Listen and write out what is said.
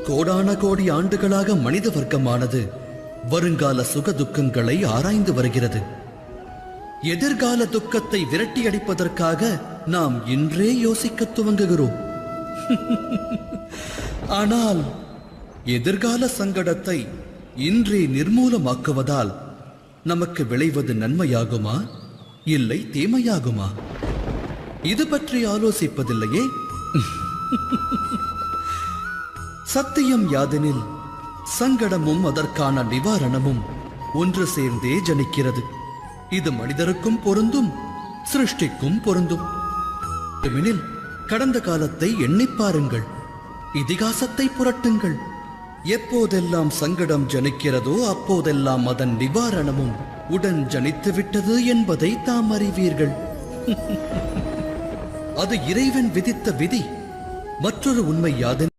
கோடான கோடி ஆண்டுகளாக மனித வர்க்கமானது வருங்கால சுக துக்கங்களை ஆராய்ந்து வருகிறது. எதிர்கால துக்கத்தை விரட்டி அடிப்பதற்காக நாம் இன்றே யோசிக்க துவங்குகிறோம். ஆனால் எதிர்கால சங்கடத்தை இன்றே நிர்மூலமாக்குவதால் நமக்கு விளைவது நன்மையாகுமா இல்லை தீமையாகுமா? இது பற்றி ஆலோசிப்பதில்லையே. சத்தியம் யாதெனில் சங்கடமும் அதற்கான நிவாரணமும் ஒன்று சேர்ந்தே ஜனிக்கிறது. இது மனிதருக்கும் பொருந்தும், சிருஷ்டிக்கும் பொருந்தும். எனில் கடந்த காலத்தை எண்ணிப் பாருங்கள், இதிகாசத்தை புரட்டுங்கள். எப்போதெல்லாம் சங்கடம் ஜனிக்கிறதோ அப்போதெல்லாம் அதன் நிவாரணமும் உடன் ஜனித்து விட்டது என்பதை தாம் அறிவீர்கள். அது இறைவன் விதித்த விதி. மற்றொரு உண்மை யாதெனில்